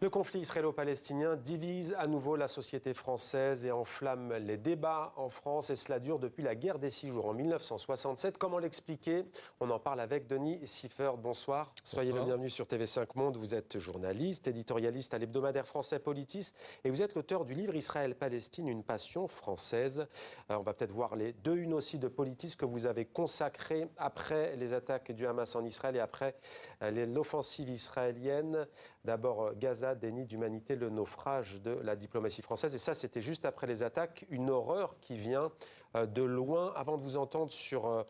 Le conflit israélo-palestinien divise à nouveau la société française et enflamme les débats en France. Et cela dure depuis la guerre des 6 jours en 1967. Comment l'expliquer? On en parle avec Denis Siffert. Bonsoir. Soyez le bienvenu sur TV5 Monde. Vous êtes journaliste, éditorialiste à l'hebdomadaire français Politis. Et vous êtes l'auteur du livre Israël-Palestine, une passion française. On va peut-être voir les deux unes aussi de Politis que vous avez consacré après les attaques du Hamas en Israël et après l'offensive israélienne. D'abord Gaza, déni d'humanité, le naufrage de la diplomatie française. Et ça, c'était juste après les attaques, une horreur qui vient de loin. Avant de vous entendre sur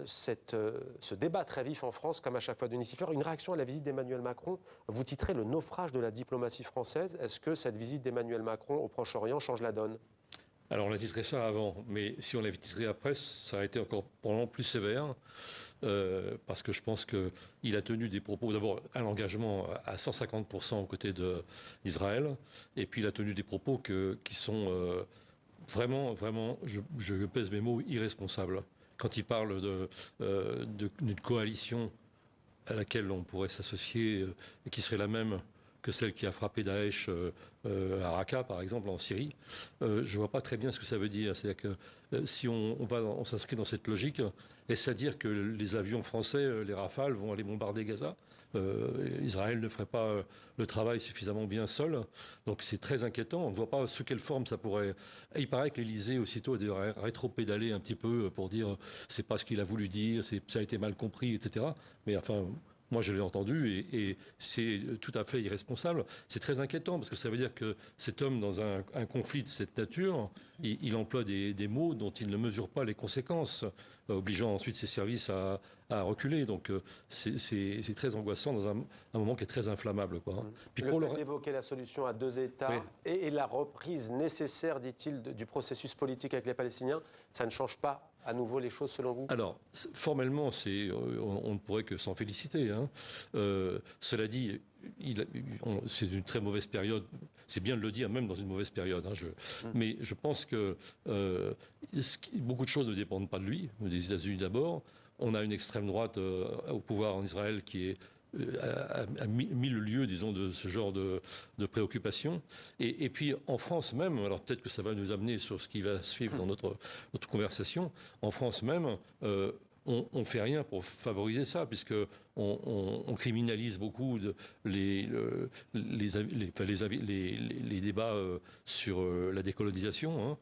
ce débat très vif en France, comme à chaque fois Denis Siffert, une réaction à la visite d'Emmanuel Macron. Vous titrez le naufrage de la diplomatie française. Est-ce que cette visite d'Emmanuel Macron au Proche-Orient change la donne ? Alors on a titré ça avant, mais si on l'avait titré après, ça a été encore probablement plus sévère, parce que je pense qu'il a tenu des propos, d'abord un engagement à 150% aux côtés d'Israël, et puis il a tenu des propos qui sont vraiment, je pèse mes mots, irresponsables. Quand il parle d'une coalition à laquelle on pourrait s'associer, et qui serait la même que celle qui a frappé Daesh à Raqqa, par exemple, en Syrie, je ne vois pas très bien ce que ça veut dire. C'est-à-dire que si on s'inscrit dans cette logique, est-ce à dire que les avions français, les Rafales, vont aller bombarder Gaza ? Israël ne ferait pas le travail suffisamment bien seul. Donc c'est très inquiétant. On ne voit pas sous quelle forme ça pourrait... Il paraît que l'Élysée, aussitôt, a rétro-pédalé un petit peu pour dire c'est pas ce qu'il a voulu dire, ça a été mal compris, etc. Mais enfin... Moi, je l'ai entendu et c'est tout à fait irresponsable. C'est très inquiétant parce que ça veut dire que cet homme, dans un conflit de cette nature, il emploie des mots dont il ne mesure pas les conséquences, obligeant ensuite ses services à reculer. Donc, c'est très angoissant dans un moment qui est très inflammable, quoi. Puis le fait d'évoquer la solution à deux États et la reprise nécessaire, dit-il, du processus politique avec les Palestiniens, ça ne change pas à nouveau les choses selon vous ? Alors, formellement, on ne pourrait que s'en féliciter. Hein. Cela dit, c'est une très mauvaise période. C'est bien de le dire, même dans une mauvaise période. Hein, mais je pense que beaucoup de choses ne dépendent pas de lui, des États-Unis d'abord. On a une extrême droite au pouvoir en Israël qui est à 1000 lieues, disons, de ce genre de préoccupation. Et puis, en France même, alors peut-être que ça va nous amener sur ce qui va suivre dans notre conversation, en France même, on ne fait rien pour favoriser ça, puisque on criminalise beaucoup les débats sur la décolonisation. Hein.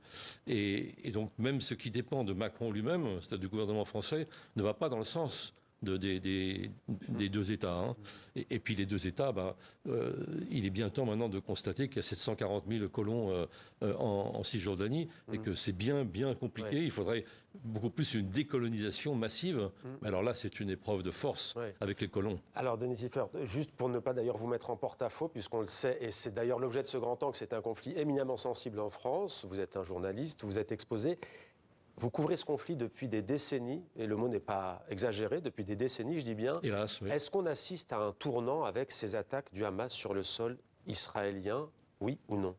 Et donc, même ce qui dépend de Macron lui-même, c'est-à-dire du gouvernement français, ne va pas dans le sens des deux États. Hein. Et puis les deux États, il est bien temps maintenant de constater qu'il y a 740 000 colons en Cisjordanie et que c'est bien compliqué. Il faudrait beaucoup plus une décolonisation massive. Alors là, c'est une épreuve de force avec les colons. Alors Denis Siffert, juste pour ne pas d'ailleurs vous mettre en porte-à-faux, puisqu'on le sait, et c'est d'ailleurs l'objet de ce grand temps, que c'est un conflit éminemment sensible en France. Vous êtes un journaliste, vous êtes exposé. Vous couvrez ce conflit depuis des décennies, et le mot n'est pas exagéré, depuis des décennies, je dis bien. Hélas, oui. Est-ce qu'on assiste à un tournant avec ces attaques du Hamas sur le sol israélien, oui ou non ?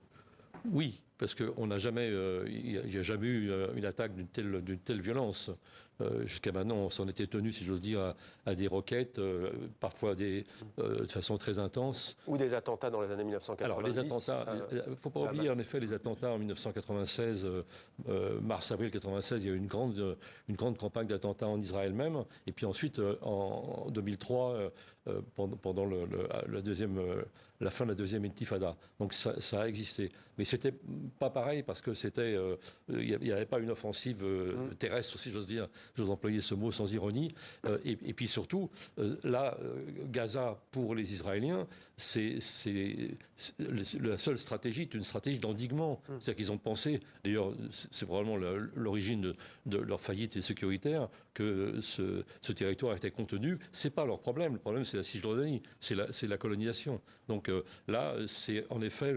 Oui, parce qu'on n'a jamais, il n'y a jamais eu une attaque d'une telle violence. Jusqu'à maintenant, on s'en était tenu, si j'ose dire, à des roquettes, parfois de façon très intense. Ou des attentats dans les années 1990. Alors, les attentats, il ne faut pas oublier, en effet, les attentats en 1996, mars-avril 1996, il y a eu une grande campagne d'attentats en Israël même. Et puis ensuite, en 2003, pendant la fin de la deuxième intifada. Donc, ça a existé. Mais c'était pas pareil parce que il n'y avait pas une offensive terrestre, si j'ose dire. J'ose employer ce mot sans ironie. Et puis surtout, là, Gaza, pour les Israéliens, la seule stratégie est une stratégie d'endiguement. C'est-à-dire qu'ils ont pensé, d'ailleurs, c'est probablement l'origine de leur faillite sécuritaire, que ce territoire était contenu. C'est pas leur problème. Le problème, c'est la Cisjordanie, c'est la colonisation. Donc là, c'est en effet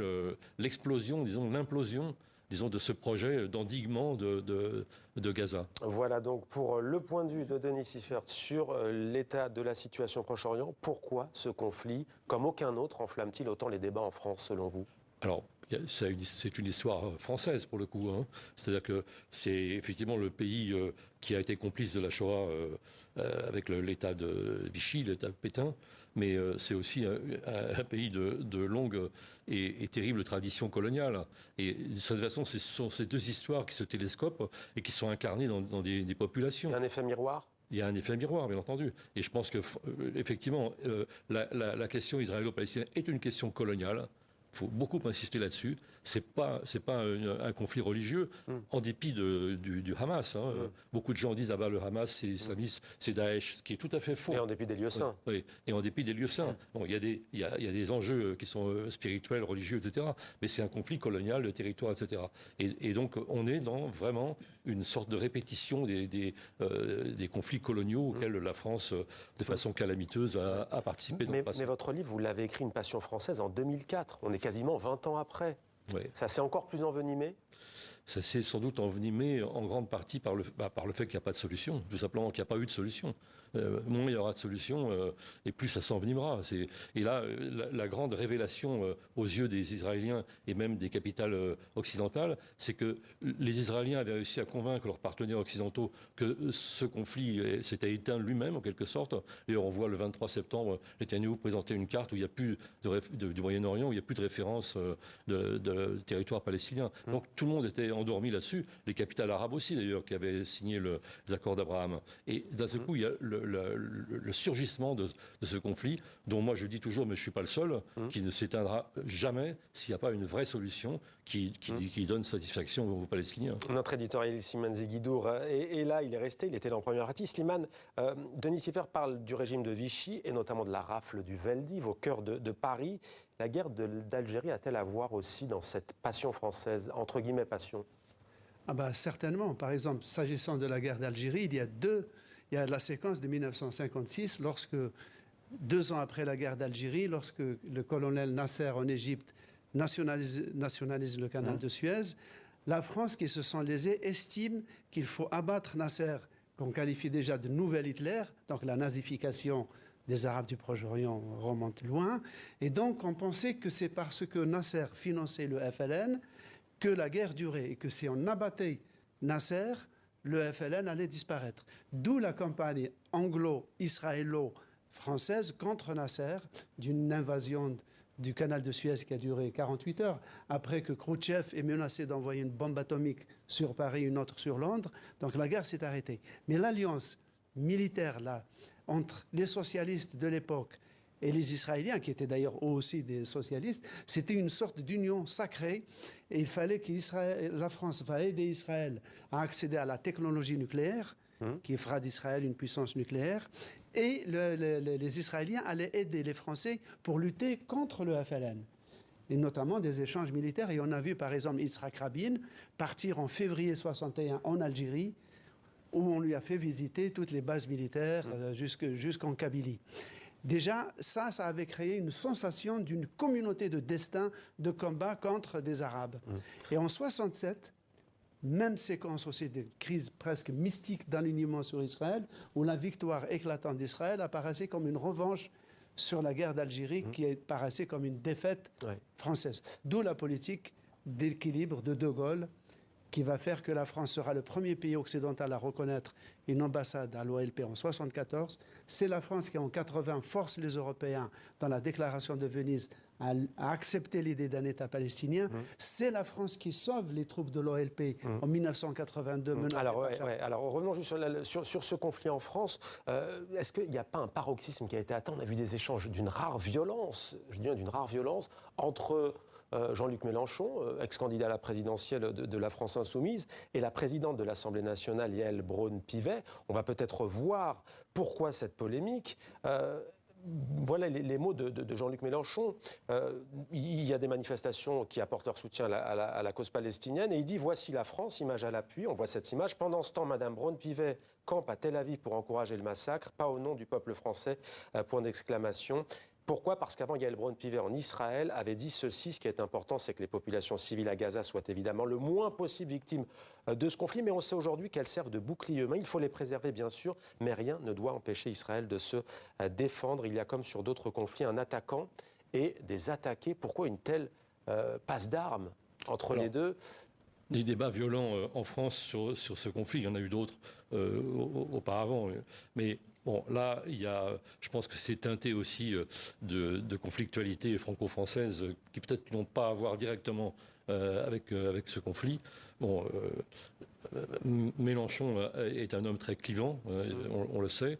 l'explosion, disons, l'implosion, disons, de ce projet d'endiguement de Gaza. Voilà donc pour le point de vue de Denis Siffert sur l'état de la situation au Proche-Orient. Pourquoi ce conflit, comme aucun autre, enflamme-t-il autant les débats en France, selon vous ? Alors, c'est une histoire française pour le coup, hein. C'est-à-dire que c'est effectivement le pays qui a été complice de la Shoah avec l'État de Vichy, l'État de Pétain, mais c'est aussi un pays de longue et terrible tradition coloniale. Et de toute façon, ce sont ces deux histoires qui se télescopent et qui sont incarnées dans des populations. Il y a un effet miroir? Il y a un effet miroir, bien entendu. Et je pense que, effectivement, la question israélo-palestinienne est une question coloniale. Il faut beaucoup insister là-dessus. C'est pas un conflit religieux, en dépit du Hamas, hein. Beaucoup de gens disent, ah ben, le Hamas, c'est islamiste, c'est Daesh, ce qui est tout à fait faux. Et en dépit des lieux saints. Oui, et en dépit des lieux saints. Bon, il y a des enjeux qui sont spirituels, religieux, etc. Mais c'est un conflit colonial, de territoire, etc. Et donc, on est dans vraiment une sorte de répétition des conflits coloniaux auxquels la France, de façon calamiteuse, a participé dans le passé. Mais votre livre, vous l'avez écrit, Une passion française, en 2004. On est quasiment 20 ans après. Oui. Ça s'est encore plus envenimé? Ça s'est sans doute envenimé en grande partie par le fait qu'il n'y a pas de solution, tout simplement qu'il n'y a pas eu de solution. Moins il y aura de solution, et plus ça s'envenimera. Et là, la grande révélation aux yeux des Israéliens et même des capitales occidentales, c'est que les Israéliens avaient réussi à convaincre leurs partenaires occidentaux que ce conflit s'était éteint lui-même, en quelque sorte. D'ailleurs, on voit le 23 septembre, Netanyahou présenter une carte où il n'y a plus du Moyen-Orient, où il n'y a plus de référence de territoire palestinien. Donc tout le monde était endormi là-dessus, les capitales arabes aussi d'ailleurs, qui avaient signé les accords d'Abraham. Et d'un seul coup, il y a le surgissement de ce conflit, dont moi je dis toujours, mais je ne suis pas le seul, qui ne s'éteindra jamais s'il n'y a pas une vraie solution qui donne satisfaction aux Palestiniens. Notre éditorialiste Slimane Zeguidour est là, il est resté, il était là en première partie. Slimane, Denis Siffert parle du régime de Vichy et notamment de la rafle du Veldiv au cœur de Paris. La guerre d'Algérie a-t-elle à voir aussi dans cette passion française, entre guillemets passion? Ah bah, certainement. Par exemple, s'agissant de la guerre d'Algérie, il y a la séquence de 1956, lorsque, 2 ans après la guerre d'Algérie, lorsque le colonel Nasser en Égypte nationalise le canal de Suez, la France, qui se sent lésée, estime qu'il faut abattre Nasser, qu'on qualifie déjà de nouvel Hitler, donc la nazification des Arabes du Proche-Orient remonte loin. Et donc, on pensait que c'est parce que Nasser finançait le FLN que la guerre durait et que si on abattait Nasser, le FLN allait disparaître. D'où la campagne anglo-israélo-française contre Nasser, d'une invasion du canal de Suez qui a duré 48 heures, après que Khrouchtchev ait menacé d'envoyer une bombe atomique sur Paris, une autre sur Londres. Donc la guerre s'est arrêtée. Mais l'alliance militaire, là, entre les socialistes de l'époque et les Israéliens, qui étaient d'ailleurs eux aussi des socialistes, c'était une sorte d'union sacrée. Et il fallait que la France va aider Israël à accéder à la technologie nucléaire, qui fera d'Israël une puissance nucléaire. Et les Israéliens allaient aider les Français pour lutter contre le FLN. Et notamment des échanges militaires. Et on a vu par exemple Yitzhak Rabin partir en février 61 en Algérie, où on lui a fait visiter toutes les bases militaires jusqu'en Kabylie. Déjà, ça avait créé une sensation d'une communauté de destin, de combat contre des Arabes. Et en 67, même séquence aussi de crise presque mystique d'alignement sur Israël, où la victoire éclatante d'Israël apparaissait comme une revanche sur la guerre d'Algérie, qui paraissait comme une défaite française. D'où la politique d'équilibre de De Gaulle, qui va faire que la France sera le premier pays occidental à reconnaître une ambassade à l'OLP en 1974. C'est la France qui, en 1980, force les Européens, dans la déclaration de Venise, à accepter l'idée d'un État palestinien. C'est la France qui sauve les troupes de l'OLP en 1982. Alors, revenons juste sur ce conflit en France. Est-ce qu'il n'y a pas un paroxysme qui a été atteint? On a vu des échanges d'une rare violence, je dis bien d'une rare violence, entre Jean-Luc Mélenchon, ex-candidat à la présidentielle de la France Insoumise, et la présidente de l'Assemblée nationale, Yaël Braun-Pivet. On va peut-être voir pourquoi cette polémique. Voilà les mots de Jean-Luc Mélenchon. Il y a des manifestations qui apportent leur soutien à la cause palestinienne, et il dit « Voici la France, image à l'appui ». On voit cette image. Pendant ce temps, Mme Braun-Pivet campe à Tel Aviv pour encourager le massacre, pas au nom du peuple français, point d'exclamation. Pourquoi? Parce qu'avant, Yaël Braun-Pivet en Israël avait dit ceci. Ce qui est important, c'est que les populations civiles à Gaza soient évidemment le moins possible victimes de ce conflit. Mais on sait aujourd'hui qu'elles servent de bouclier humain. Il faut les préserver, bien sûr, mais rien ne doit empêcher Israël de se défendre. Il y a, comme sur d'autres conflits, un attaquant et des attaqués. Pourquoi une telle passe d'armes entre les deux. Des débats violents en France sur ce conflit. Il y en a eu d'autres auparavant. Mais bon, là, je pense que c'est teinté aussi de conflictualité franco-française qui peut-être n'ont pas à voir directement avec ce conflit. Bon, Mélenchon est un homme très clivant, on le sait.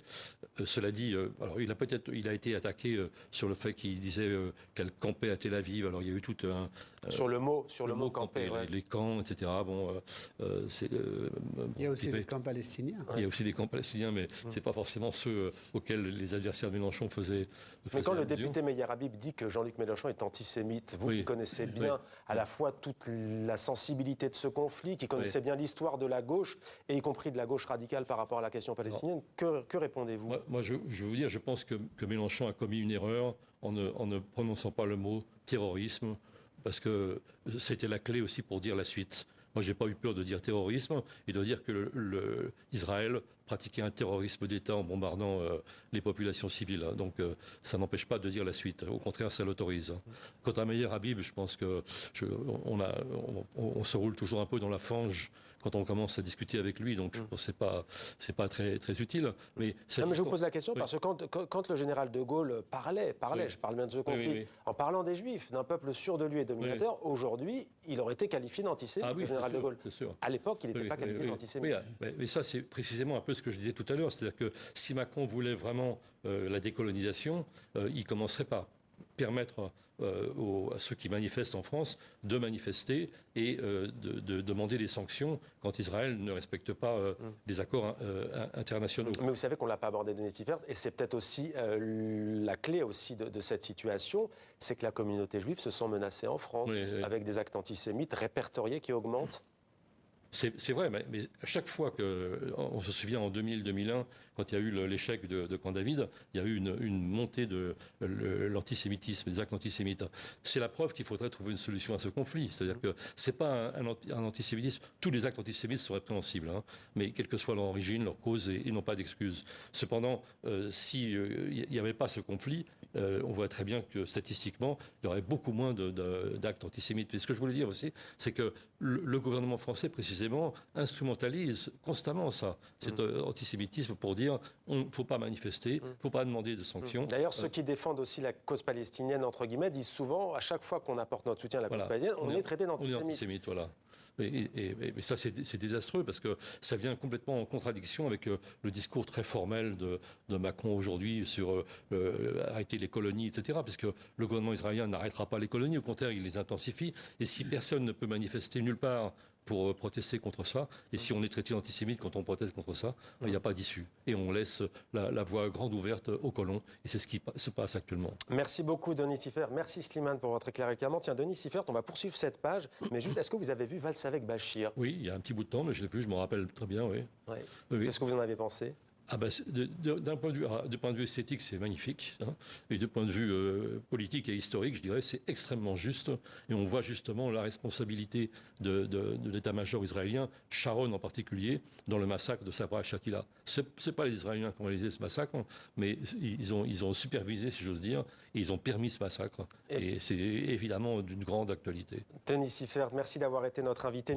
Cela dit, alors il a été attaqué sur le fait qu'il disait qu'elle campait à Tel Aviv. Alors il y a eu tout un sur le mot camper, ouais. les camps, etc. Bon, il y a aussi des camps palestiniens. Il y a aussi des camps palestiniens, mais c'est pas forcément ceux auxquels les adversaires de Mélenchon faisaient. Mais quand le député Meyer Habib dit que Jean-Luc Mélenchon est antisémite, vous qui connaissez bien à la fois toute la sensibilité de ce conflit, qui connaissez bien l'histoire de la gauche, et y compris de la gauche radicale par rapport à la question palestinienne, que répondez-vous? Moi, je vais vous dire, je pense que Mélenchon a commis une erreur en ne prononçant pas le mot terrorisme, parce que c'était la clé aussi pour dire la suite. Moi, j'ai pas eu peur de dire terrorisme et de dire que Israël pratiquait un terrorisme d'État en bombardant les populations civiles. Donc, ça n'empêche pas de dire la suite. Au contraire, ça l'autorise. Quant à Meyer Habib, je pense que on se roule toujours un peu dans la fange quand on commence à discuter avec lui, donc je pense que c'est pas très très utile. Mais je vous pose la question parce que quand le général de Gaulle parlait, je parle bien de ce conflit, en parlant des Juifs, d'un peuple sûr de lui et dominateur, aujourd'hui, il aurait été qualifié d'antisémite, le général de Gaulle. À l'époque, il n'était pas qualifié d'antisémite. Mais ça, c'est précisément un peu ce que je disais tout à l'heure, c'est-à-dire que si Macron voulait vraiment la décolonisation, il commencerait par permettre à ceux qui manifestent en France de manifester et de demander des sanctions quand Israël ne respecte pas les accords internationaux. Mais vous savez qu'on ne l'a pas abordé, Denis Siffert, et c'est peut-être aussi la clé aussi de cette situation, c'est que la communauté juive se sent menacée en France, avec des actes antisémites répertoriés qui augmentent. C'est vrai, mais à chaque fois on se souvient en 2000-2001, quand il y a eu l'échec de Camp David, il y a eu une montée de l'antisémitisme, des actes antisémites. C'est la preuve qu'il faudrait trouver une solution à ce conflit. C'est-à-dire que c'est pas un antisémitisme. Tous les actes antisémites sont répréhensibles, mais quelle que soit leur origine, leur cause, ils n'ont pas d'excuse. Cependant, s'il n'y avait pas ce conflit, on voit très bien que statistiquement, il y aurait beaucoup moins d'actes antisémites. Mais ce que je voulais dire aussi, c'est que le gouvernement français, précisément, instrumentalise constamment cet antisémitisme pour dire il ne faut pas manifester, il ne faut pas demander de sanctions. D'ailleurs, ceux qui défendent aussi la cause palestinienne, entre guillemets, disent souvent, à chaque fois qu'on apporte notre soutien à la cause palestinienne, on est traité d'antisémite. On est antisémite, voilà. Mais ça, c'est désastreux parce que ça vient complètement en contradiction avec le discours très formel de Macron aujourd'hui sur arrêter les colonies, etc. Puisque le gouvernement israélien n'arrêtera pas les colonies, au contraire, il les intensifie. Et si personne ne peut manifester nulle part pour protester contre ça, et si on est traité d'antisémite quand on proteste contre ça, il n'y a pas d'issue. Et on laisse la voie grande ouverte aux colons. Et c'est ce qui se passe actuellement. Merci beaucoup, Denis Siffert. Merci, Slimane, pour votre éclaircissement. Tiens, Denis Siffert, on va poursuivre cette page. Mais juste, est-ce que vous avez vu Valse avec Bachir? Oui, il y a un petit bout de temps, mais je l'ai vu, je m'en rappelle très bien, oui. Qu'est-ce que vous en avez pensé? D'un point de vue esthétique, c'est magnifique. Et de point de vue politique et historique, je dirais, c'est extrêmement juste. Et on voit justement la responsabilité de l'état-major israélien, Sharon en particulier, dans le massacre de Sabra et Shatila. C'est pas les Israéliens qui ont réalisé ce massacre, mais ils ont supervisé, si j'ose dire, et ils ont permis ce massacre. Et c'est évidemment d'une grande actualité. Denis Siffert, merci d'avoir été notre invité.